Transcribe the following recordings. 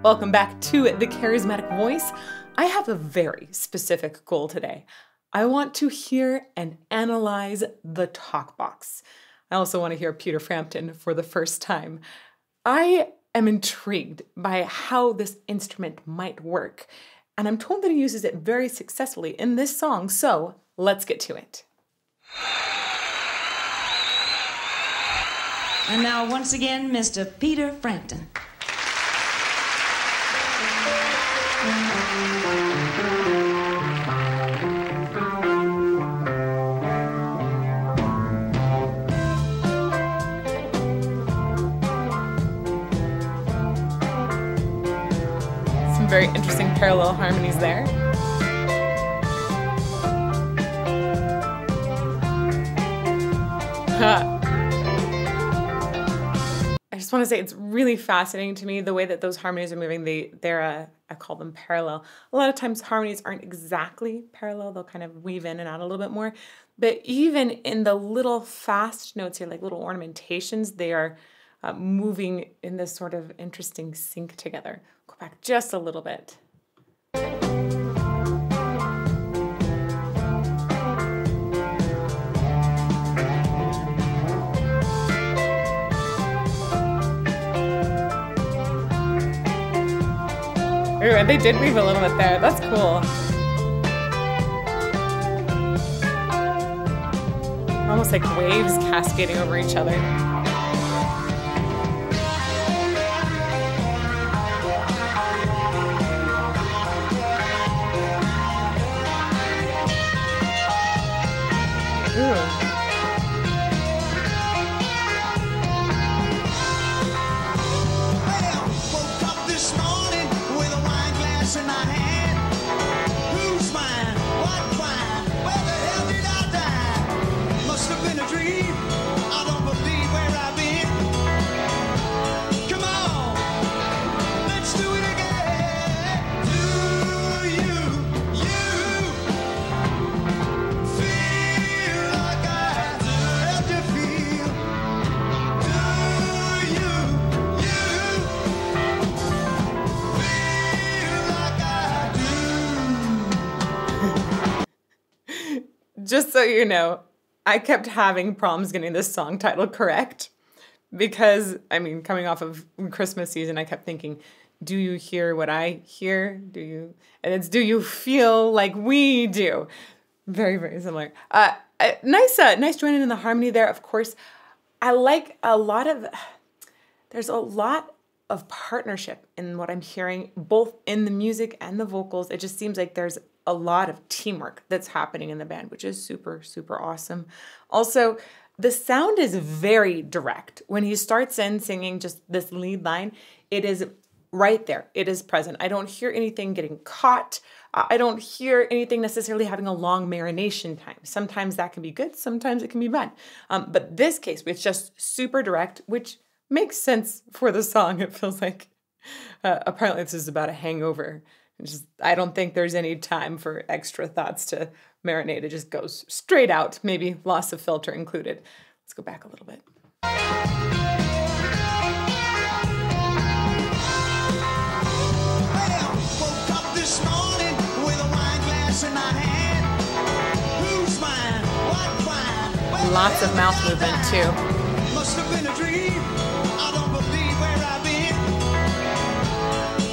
Welcome back to The Charismatic Voice. I have a very specific goal today. I want to hear and analyze the talk box. I also want to hear Peter Frampton for the first time. I am intrigued by how this instrument might work, and I'm told that he uses it very successfully in this song, so let's get to it. And now, once again, Mr. Peter Frampton. Some very interesting parallel harmonies there. I just want to say it's really fascinating to me the way that those harmonies are moving. I call them parallel. A lot of times harmonies aren't exactly parallel. They'll kind of weave in and out a little bit more. But even in the little fast notes here, like little ornamentations, they are moving in this sort of interesting sync together. Go back just a little bit. Ooh, and they did weave a little bit there. That's cool. Almost like waves cascading over each other. Ooh. Just so you know, I kept having problems getting this song title correct because, I mean, coming off of Christmas season, I kept thinking, do you hear what I hear? And it's, do you feel like we do? Very, very similar. Nice joining in the harmony there, of course. I like there's a lot of partnership in what I'm hearing, both in the music and the vocals. It just seems like there's a lot of teamwork that's happening in the band, which is super, super awesome. Also, the sound is very direct. When he starts in singing just this lead line, it is right there. It is present. I don't hear anything getting caught. I don't hear anything necessarily having a long marination time. Sometimes that can be good. Sometimes it can be bad. But this case, it's just super direct, which makes sense for the song. It feels like apparently this is about a hangover. I don't think there's any time for extra thoughts to marinate. It just goes straight out, maybe loss of filter included. Let's go back a little bit. Well, woke up this morning with a wine glass in my hand. Who's mine? What wine? Well, lots of mouth movement too. Must have been a dream. I don't believe where I've been.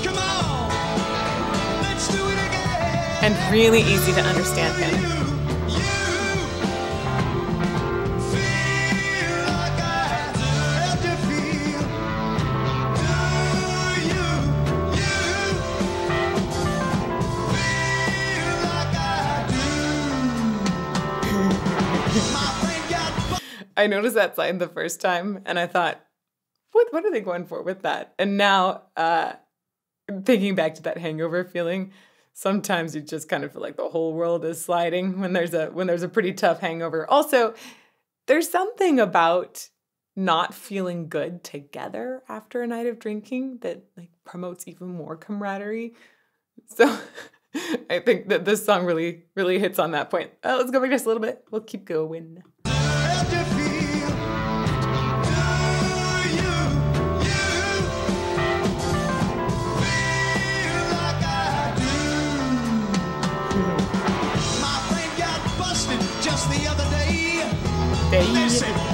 Come on, let's do it again. And really easy to understand him. I noticed that line the first time and I thought, what are they going for with that? And now, thinking back to that hangover feeling, sometimes you just kind of feel like the whole world is sliding when there's a pretty tough hangover. Also, there's something about not feeling good together after a night of drinking that like promotes even more camaraderie. So I think that this song really, really hits on that point. Let's go back just a little bit. We'll keep going.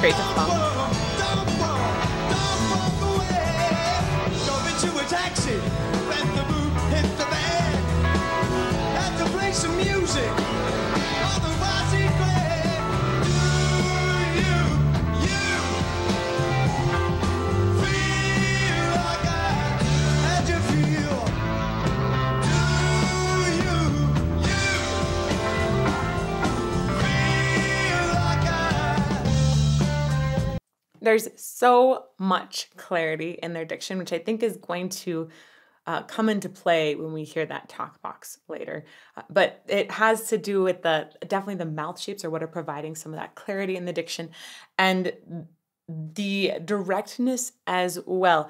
creates a funk. Don't walk away. Jump into a taxi, let the boot hit the bag. Have to play some music, otherwise he'd play. Do you feel like I had you feel? Do you feel like I? There's so much clarity in their diction, which I think is going to come into play when we hear that talk box later. But it has to do with definitely the mouth shapes are what are providing some of that clarity in the diction and the directness as well.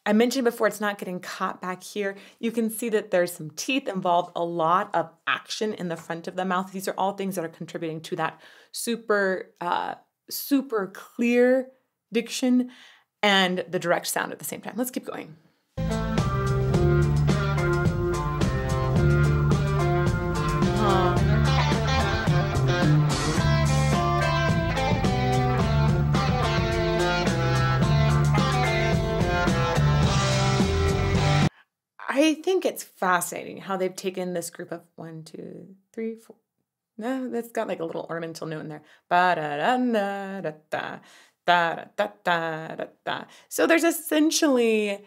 I mentioned before, it's not getting caught back here. You can see that there's some teeth involved, a lot of action in the front of the mouth. These are all things that are contributing to that super clear diction and the direct sound at the same time. Let's keep going. I think it's fascinating how they've taken this group of 1, 2, 3, 4. No, that's got like a little ornamental note in there. Ba-da-da-da-da-da, da-da-da-da-da. So there's essentially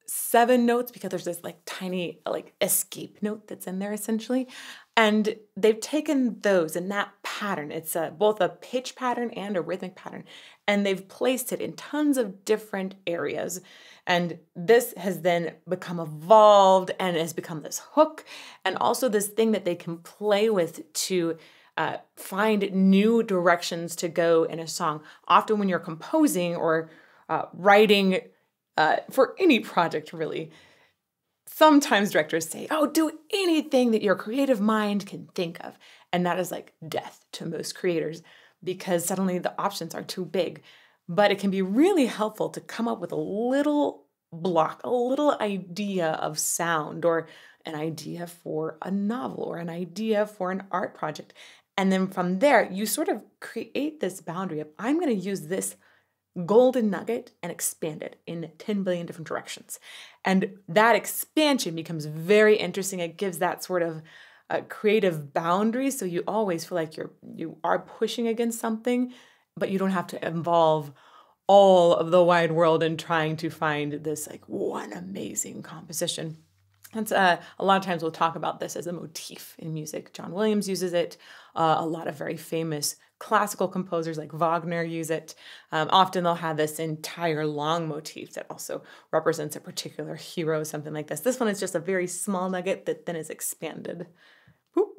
7 notes because there's this like tiny like escape note that's in there essentially. And they've taken those in that pattern. It's both a pitch pattern and a rhythmic pattern. And they've placed it in tons of different areas. And this has then become evolved and has become this hook and also this thing that they can play with to find new directions to go in a song. Often when you're composing or writing for any project really, sometimes directors say, oh, do anything that your creative mind can think of. And that is like death to most creators because suddenly the options are too big. But it can be really helpful to come up with a little block, a little idea of sound or an idea for a novel or an idea for an art project. And then from there, you sort of create this boundary of, I'm going to use this golden nugget and expand it in 10 billion different directions. And that expansion becomes very interesting. It gives that sort of creative boundary. So you always feel like you are pushing against something, but you don't have to involve all of the wide world in trying to find this like one amazing composition. And a lot of times we'll talk about this as a motif in music. John Williams uses it. A lot of very famous classical composers like Wagner use it. Often they'll have this entire long motif that also represents a particular hero, something like this. This one is just a very small nugget that then is expanded. Boop.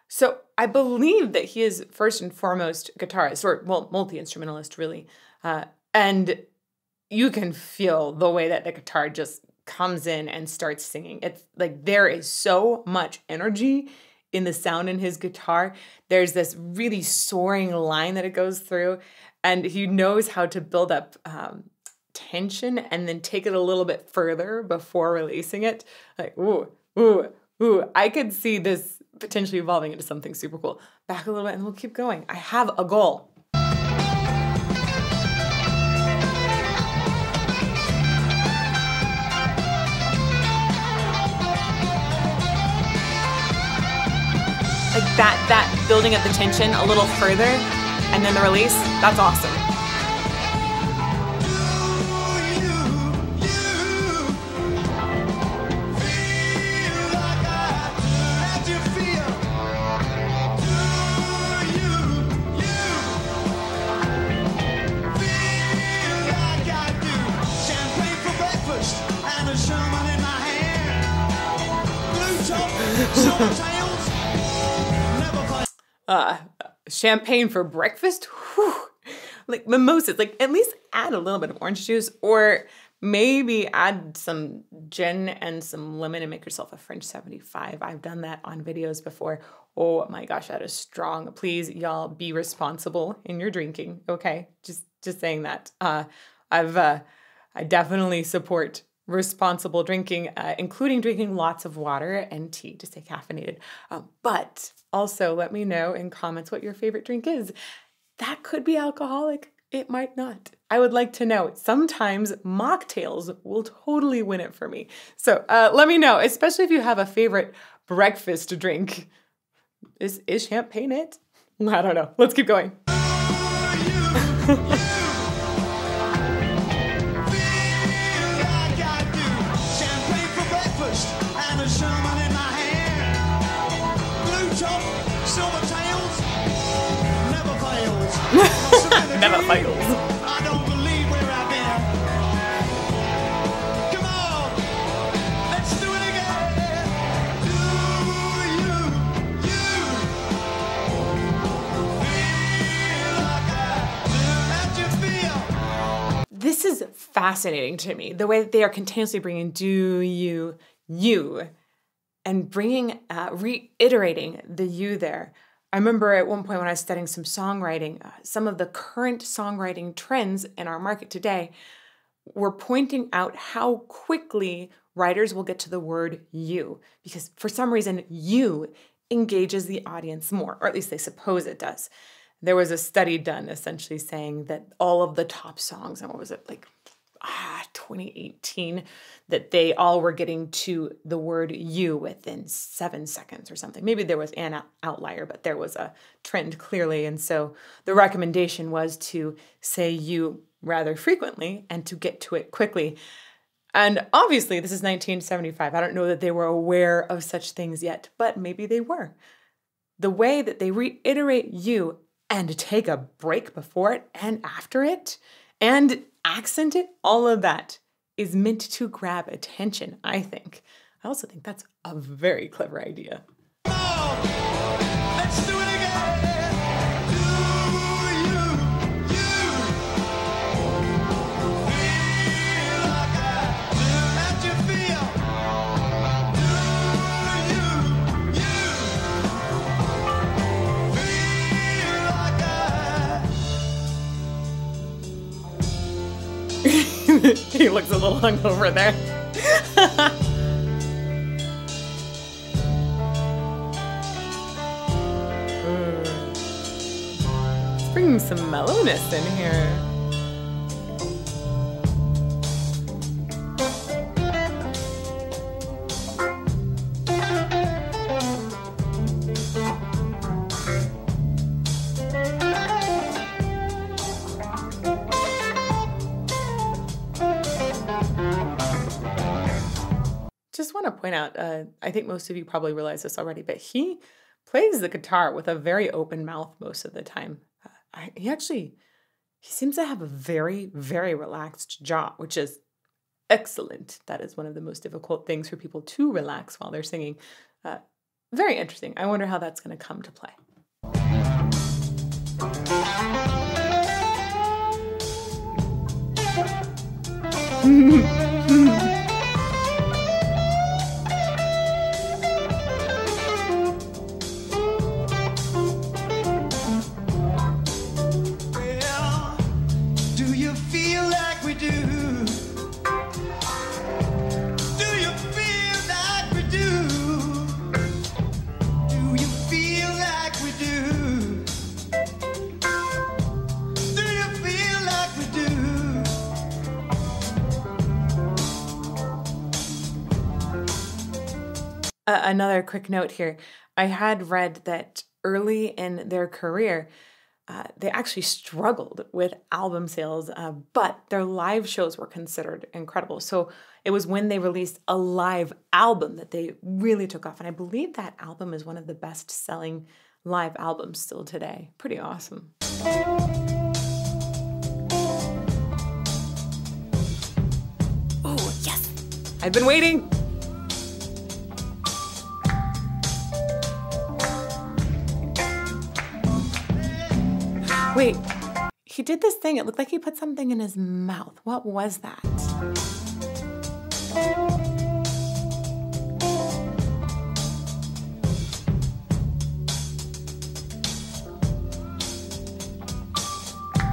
So I believe that he is first and foremost guitarist, or well, multi-instrumentalist really. And you can feel the way that the guitar just comes in and starts singing. It's like there is so much energy in the sound in his guitar. There's this really soaring line that it goes through, and he knows how to build up tension and then take it a little bit further before releasing it. Like, ooh, ooh, ooh. I could see this potentially evolving into something super cool. Back a little bit and we'll keep going. I have a goal. Like that building up the tension a little further and then the release, that's awesome. Silver tails never fail. Champagne for breakfast? Whew. Like mimosas, like at least add a little bit of orange juice, or maybe add some gin and some lemon and make yourself a French 75. I've done that on videos before. Oh my gosh, that is strong. Please, y'all, be responsible in your drinking. Okay, just saying that. I definitely support responsible drinking, including drinking lots of water and tea to stay caffeinated. But also let me know in comments what your favorite drink is. That could be alcoholic. It might not. I would like to know. Sometimes mocktails will totally win it for me. So let me know, especially if you have a favorite breakfast drink. Is champagne it? I don't know. Let's keep going. Never fails. I don't believe where I've been. Come on, let's do it again. Do you feel like that you feel? This is fascinating to me, the way that they are continuously bringing do you, and bringing, reiterating the you there. I remember at one point when I was studying some songwriting, some of the current songwriting trends in our market today were pointing out how quickly writers will get to the word you, because for some reason, you engages the audience more, or at least they suppose it does. There was a study done essentially saying that all of the top songs, and what was it, like 2018, that they all were getting to the word you within 7 seconds or something. Maybe there was an outlier, but there was a trend clearly. And so the recommendation was to say you rather frequently and to get to it quickly. And obviously this is 1975. I don't know that they were aware of such things yet, but maybe they were. The way that they reiterate you and take a break before it and after it and accent it, all of that is meant to grab attention, I think. I also think that's a very clever idea. Come on, let's do it again. Do you feel like that you feel? Do you feel like that? He looks a little hungover there. Let's bring some mellowness in here. Just want to point out, I think most of you probably realize this already, but he plays the guitar with a very open mouth most of the time. He seems to have a very, very relaxed jaw, which is excellent. That is one of the most difficult things for people to relax while they're singing. Very interesting. I wonder how that's going to come to play. Well, do you feel like we do? Do you feel like we do? Do you feel like we do? Do you feel like we do? Another quick note here. I had read that early in their career, they actually struggled with album sales, but their live shows were considered incredible. So it was when they released a live album that they really took off. And I believe that album is one of the best-selling live albums still today. Pretty awesome. Oh, yes! I've been waiting! Wait, he did this thing. It looked like he put something in his mouth. What was that?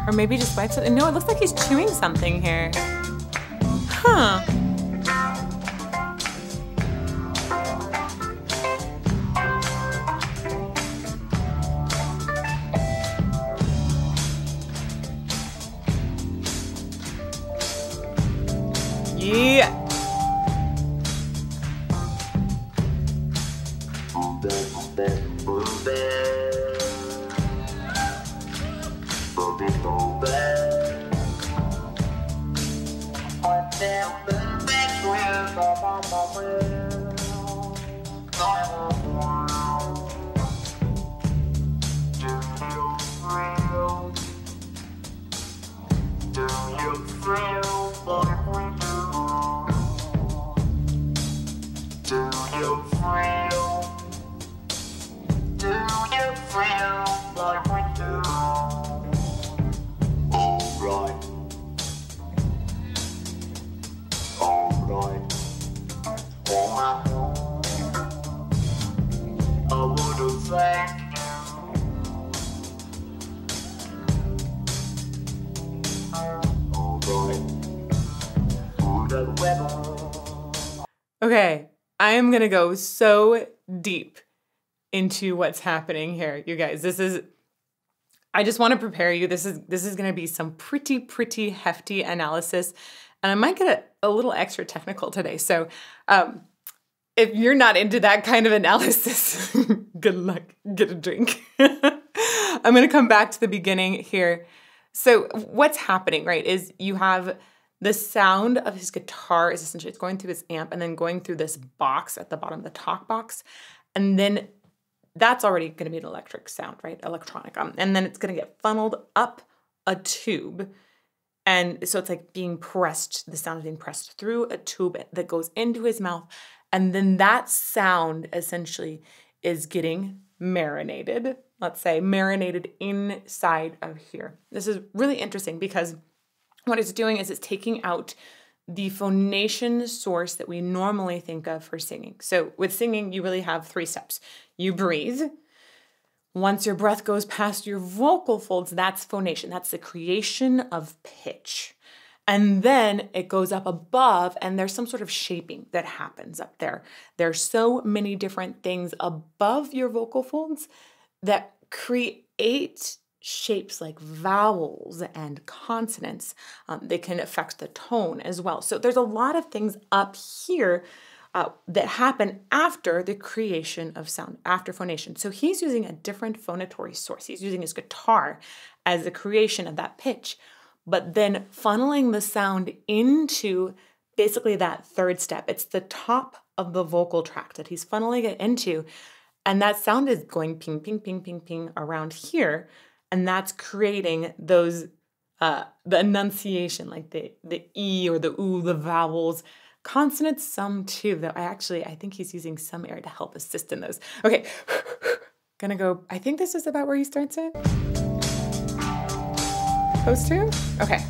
Or maybe just wiped something. No, it looks like he's chewing something here. Huh. Yeah. Okay, I am gonna go so deep into what's happening here, you guys. I just want to prepare you. This is gonna be some pretty hefty analysis, and I might get a little extra technical today. So, if you're not into that kind of analysis, good luck. Get a drink. I'm gonna come back to the beginning here. So, what's happening, right? Is you have the sound of his guitar is essentially, it's going through this amp and then going through this box at the bottom, the talk box. And then that's already going to be an electric sound, right? Electronic. And then it's going to get funneled up a tube. And so it's like being pressed, the sound is being pressed through a tube that goes into his mouth. And then that sound essentially is getting marinated, let's say, marinated inside of here. This is really interesting because what it's doing is it's taking out the phonation source that we normally think of for singing. So with singing, you really have 3 steps. You breathe. Once your breath goes past your vocal folds, that's phonation. That's the creation of pitch. And then it goes up above, and there's some sort of shaping that happens up there. There's so many different things above your vocal folds that create shapes like vowels and consonants. They can affect the tone as well. So there's a lot of things up here that happen after the creation of sound, after phonation. So he's using a different phonatory source. He's using his guitar as the creation of that pitch, but then funneling the sound into basically that 3rd step. It's the top of the vocal tract that he's funneling it into, and that sound is going ping, ping, ping, ping, ping around here. And that's creating those, the enunciation, like the E or the oo, the vowels, consonants, some too, though I think he's using some air to help assist in those. Okay, gonna go, I think this is about where he starts it. Those two? Okay.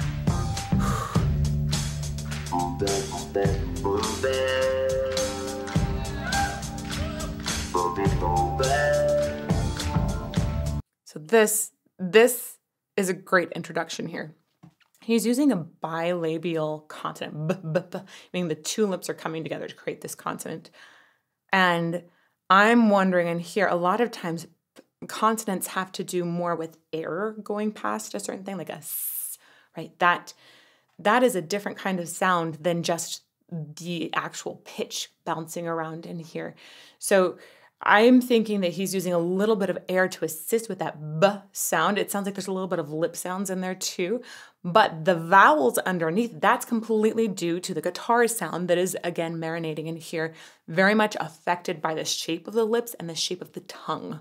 So this is a great introduction here. He's using a bilabial consonant, meaning the 2 lips are coming together to create this consonant. And I'm wondering, and here a lot of times consonants have to do more with air going past a certain thing, like a s, right? That is a different kind of sound than just the actual pitch bouncing around in here. So I'm thinking that he's using a little bit of air to assist with that b sound. It sounds like there's a little bit of lip sounds in there too, but the vowels underneath, that's completely due to the guitar sound that is, again, marinating in here, very much affected by the shape of the lips and the shape of the tongue.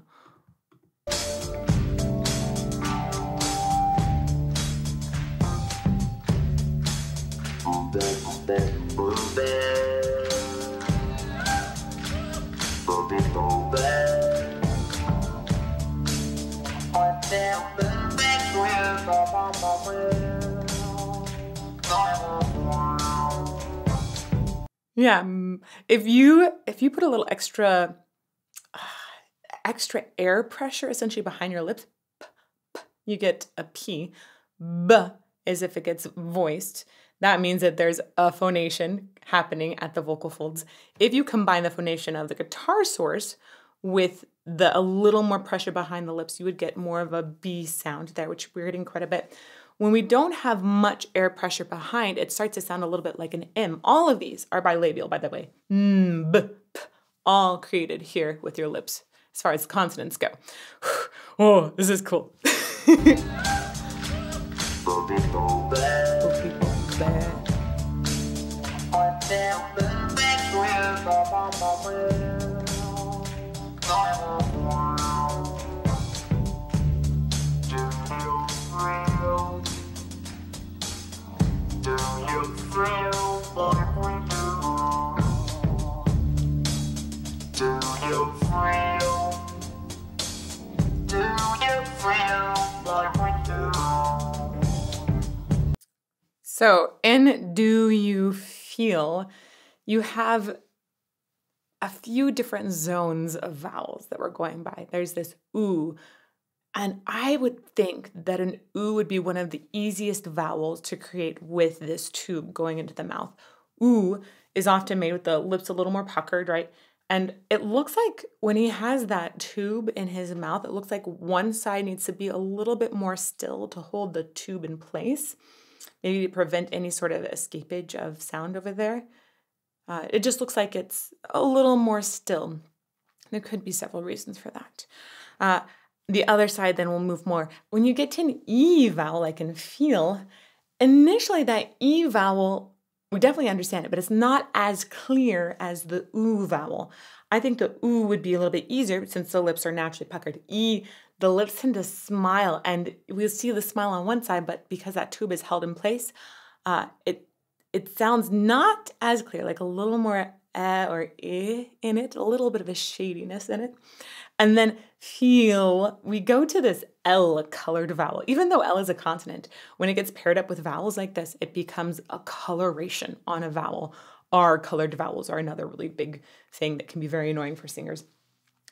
Yeah. If you put a little extra air pressure essentially behind your lips, you get a P. B is if it gets voiced. That means that there's a phonation happening at the vocal folds. If you combine the phonation of the guitar source with a little more pressure behind the lips, you would get more of a B sound there, which we're getting quite a bit. When we don't have much air pressure behind, it starts to sound a little bit like an M. All of these are bilabial, by the way. B, p, all created here with your lips as far as consonants go. Oh, this is cool. So in Do You Feel, you have a few different zones of vowels that we're going by. There's this ooh, and I would think that an ooh would be one of the easiest vowels to create with this tube going into the mouth. Ooh is often made with the lips a little more puckered, right? And it looks like when he has that tube in his mouth, it looks like one side needs to be a little bit more still to hold the tube in place, maybe to prevent any sort of escapage of sound over there. It just looks like it's a little more still. There could be several reasons for that. The other side then will move more. When you get to an E vowel, like in feel, initially that E vowel, we definitely understand it, but it's not as clear as the ooh vowel. I think the ooh would be a little bit easier since the lips are naturally puckered. E, the lips tend to smile, and we'll see the smile on one side, but because that tube is held in place, it sounds not as clear, like a little more or I in it, a little bit of a shadiness in it. And then feel, we go to this L colored vowel. Even though L is a consonant, when it gets paired up with vowels like this, it becomes a coloration on a vowel. R colored vowels are another really big thing that can be very annoying for singers.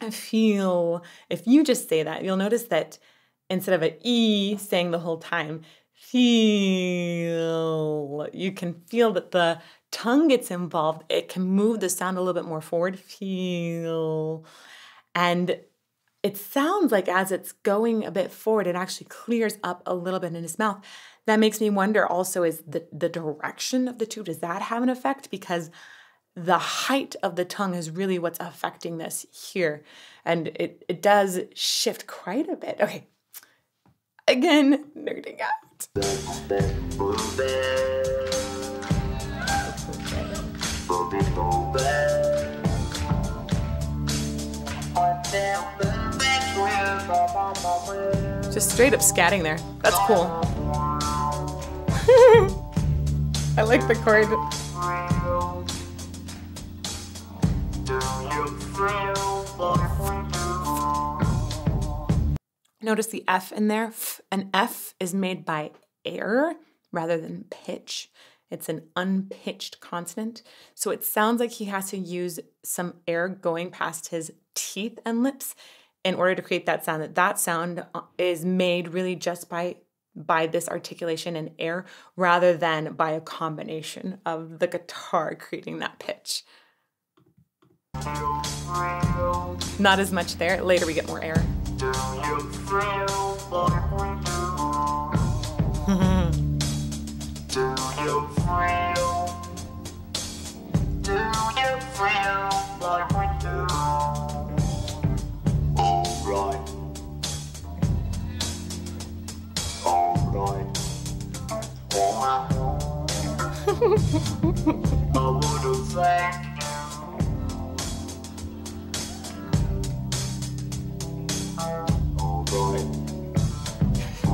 And feel, if you just say that, you'll notice that instead of an E saying the whole time, feel, you can feel that the tongue gets involved. It can move the sound a little bit more forward, feel. And it sounds like as it's going a bit forward, it actually clears up a little bit in his mouth. That makes me wonder also, is the direction of the tube, does that have an effect? Because the height of the tongue is really what's affecting this here. And it does shift quite a bit. Okay, again, nerding out. Just straight up scatting there. That's cool. I like the chord. Notice the F in there. An F is made by air rather than pitch. It's an unpitched consonant. So it sounds like he has to use some air going past his teeth and lips in order to create that sound. That sound is made really just by this articulation and air rather than by a combination of the guitar creating that pitch. Not as much there. Later we get more air.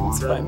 It's fun.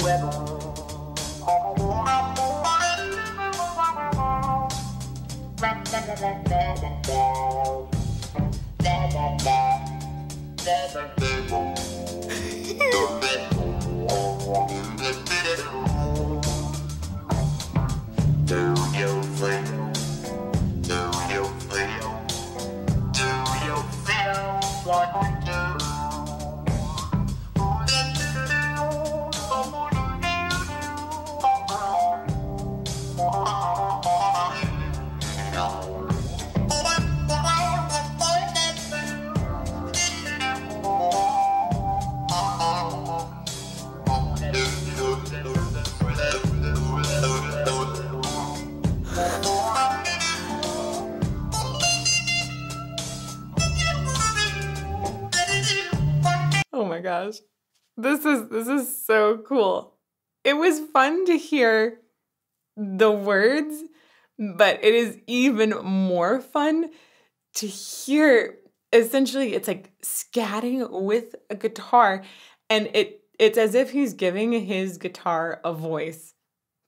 Oh my gosh. This is so cool. It was fun to hear the words, but it is even more fun to hear, essentially it's like scatting with a guitar, and it's as if he's giving his guitar a voice.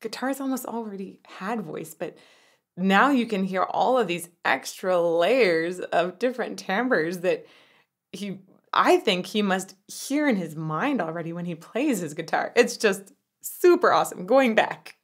Guitars almost already had voice, but now you can hear all of these extra layers of different timbres that I think he must hear in his mind already when he plays his guitar. It's just super awesome. Going back.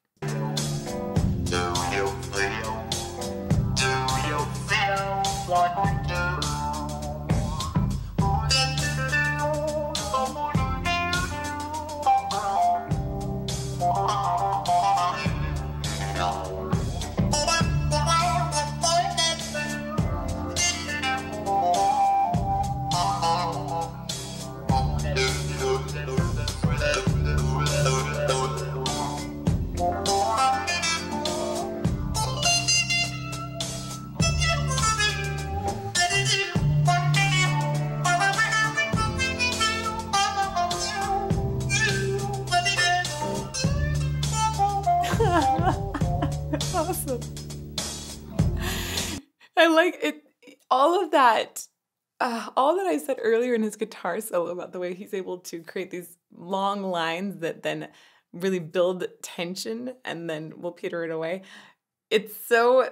Awesome. I like it. All of that, all that I said earlier in his guitar solo about the way he's able to create these long lines that then really build tension and then will peter it away. It's so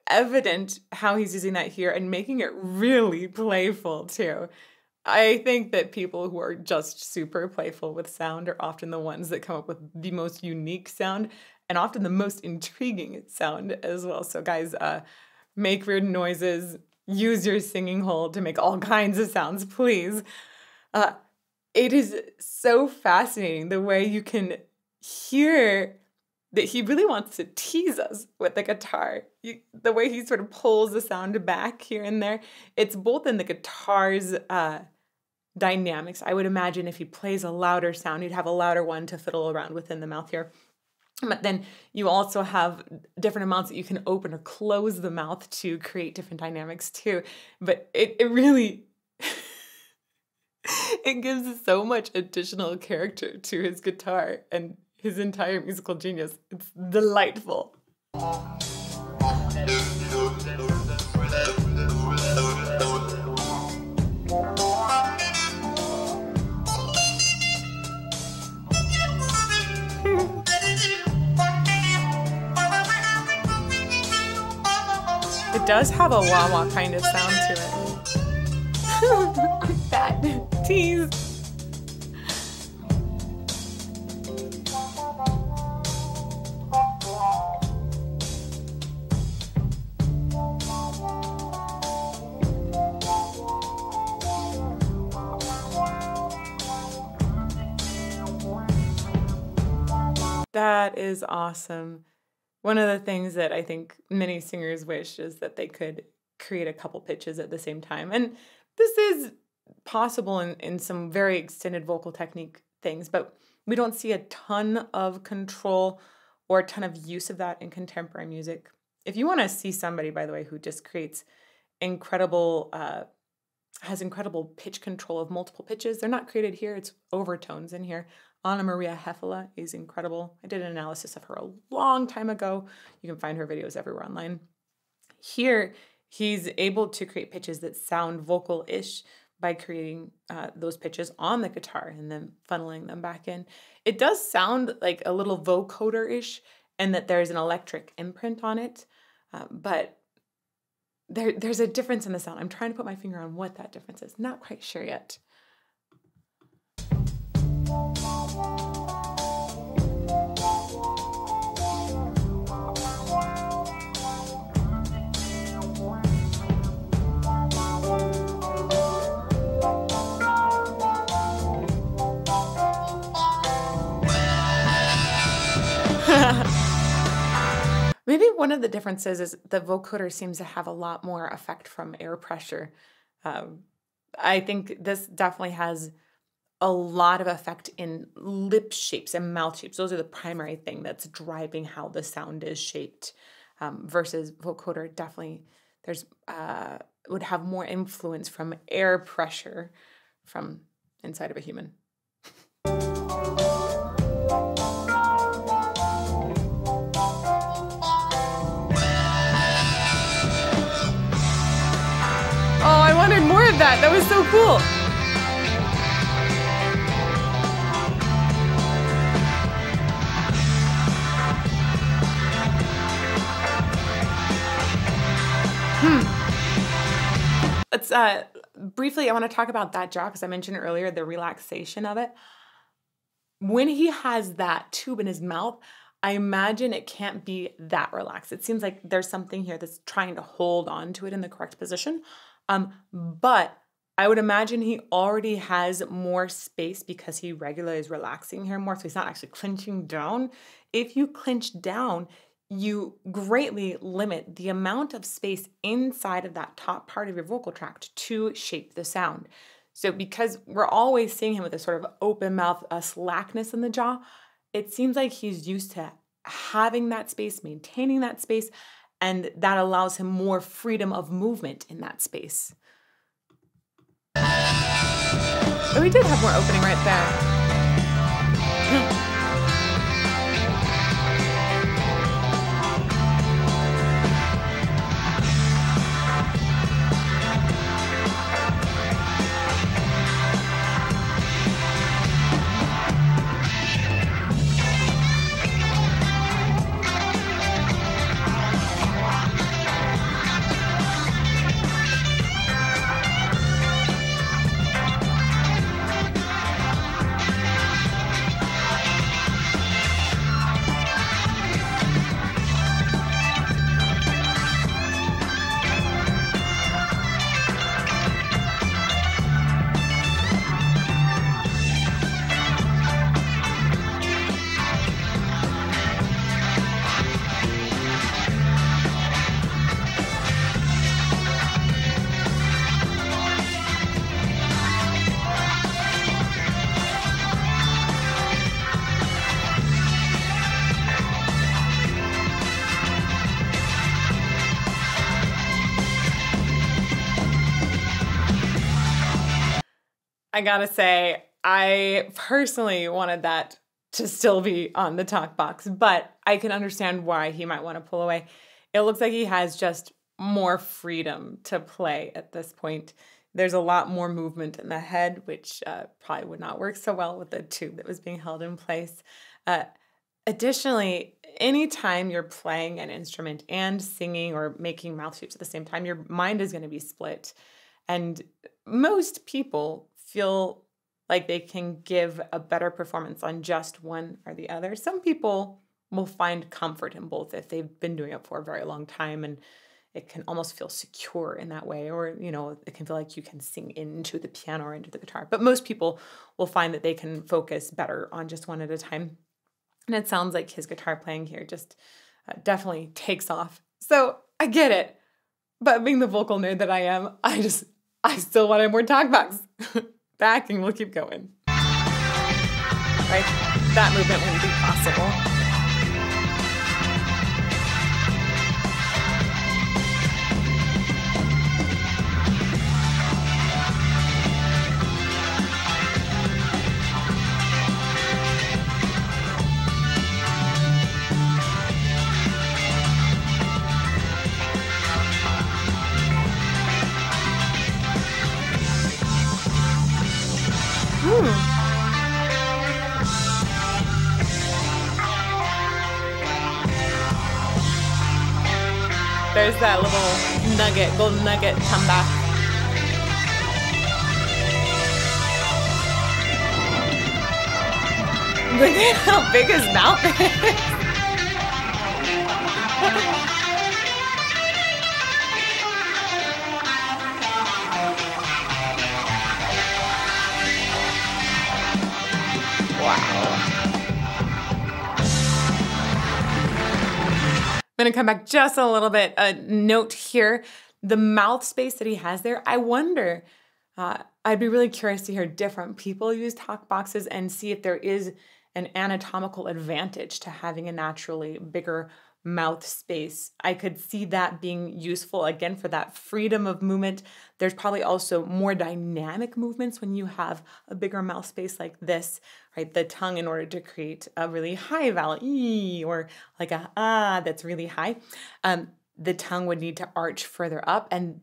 evident how he's using that here and making it really playful too. I think that people who are just super playful with sound are often the ones that come up with the most unique sound and often the most intriguing sound as well. So guys, make weird noises, use your singing hole to make all kinds of sounds, please. It is so fascinating the way you can hear that he really wants to tease us with the guitar. The way he sort of pulls the sound back here and there. It's both in the guitar's dynamics. I would imagine if he plays a louder sound, he'd have a louder one to fiddle around within the mouth here. But then you also have different amounts that you can open or close the mouth to create different dynamics too. But it really, it gives so much additional character to his guitar and his entire musical genius. It's delightful. It does have a wah-wah kind of sound to it. That tease. That is awesome. One of the things that I think many singers wish is that they could create a couple pitches at the same time. And this is possible in some very extended vocal technique things, but we don't see a ton of control or a ton of use of that in contemporary music. If you want to see somebody, by the way, who just creates incredible, has incredible pitch control of multiple pitches, they're not created here, it's overtones in here. Anna Maria Hefele is incredible. I did an analysis of her a long time ago. You can find her videos everywhere online. Here, he's able to create pitches that sound vocal-ish by creating those pitches on the guitar and then funneling them back in. It does sound like a little vocoder-ish and that there's an electric imprint on it, but there's a difference in the sound. I'm trying to put my finger on what that difference is. Not quite sure yet. one of the differences is the vocoder seems to have a lot more effect from air pressure. I think this definitely has a lot of effect in lip shapes and mouth shapes. Those are the primary thing that's driving how the sound is shaped. Versus vocoder, definitely there's would have more influence from air pressure from inside of a human. Oh, I wanted more of that. That was so cool. Let's briefly, I want to talk about that jaw because I mentioned earlier the relaxation of it. When he has that tube in his mouth, I imagine it can't be that relaxed. It seems like there's something here that's trying to hold on to it in the correct position. But I would imagine he already has more space because he regularly is relaxing here more, so he's not actually clenching down. If you clench down, you greatly limit the amount of space inside of that top part of your vocal tract to shape the sound. So because we're always seeing him with a sort of open mouth, a slackness in the jaw, it seems like he's used to having that space, maintaining that space, and that allows him more freedom of movement in that space. Oh, we did have more opening right there. I gotta say, I personally wanted that to still be on the talk box, but I can understand why he might want to pull away. It looks like he has just more freedom to play at this point. There's a lot more movement in the head, which probably would not work so well with the tube that was being held in place. Additionally, anytime you're playing an instrument and singing or making mouth shapes at the same time, your mind is going to be split. And most people feel like they can give a better performance on just one or the other. Some people will find comfort in both if they've been doing it for a very long time, and it can almost feel secure in that way, or, you know, it can feel like you can sing into the piano or into the guitar. But most people will find that they can focus better on just one at a time. And it sounds like his guitar playing here just definitely takes off. So I get it. But being the vocal nerd that I am, I still wanted more talkbacks. Back and we'll keep going. Right? That movement wouldn't be possible. There's that little nugget, golden nugget come back. Look at how big his mouth is. Wow. going to come back just a little bit. A note here, the mouth space that he has there, I wonder, I'd be really curious to hear different people use talk boxes and see if there is an anatomical advantage to having a naturally bigger mouth space. I could see that being useful, again, for that freedom of movement. There's probably also more dynamic movements when you have a bigger mouth space like this, right? The tongue, in order to create a really high vowel, E, or like a ah that's really high, the tongue would need to arch further up. And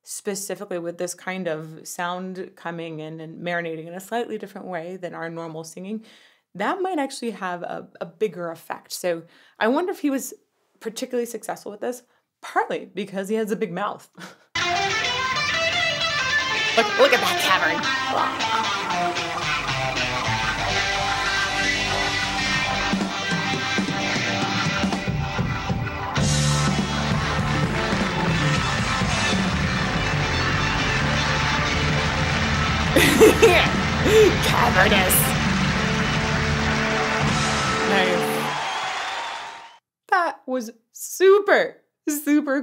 specifically with this kind of sound coming in and marinating in a slightly different way than our normal singing, that might actually have a bigger effect. So I wonder if he was particularly successful with this, partly because he has a big mouth. look at that cavern. Cavernous. Nice. That was super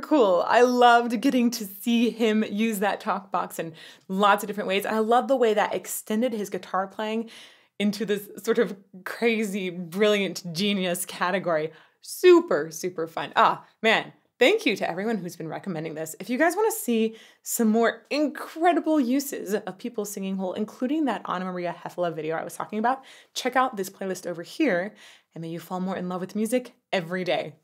cool. I loved getting to see him use that talk box in lots of different ways. I love the way that extended his guitar playing into this sort of crazy, brilliant genius category. Super fun. Ah, man. Thank you to everyone who's been recommending this. If you guys want to see some more incredible uses of people singing whole, including that Anna Maria Hefele video I was talking about, check out this playlist over here, and may you fall more in love with music every day.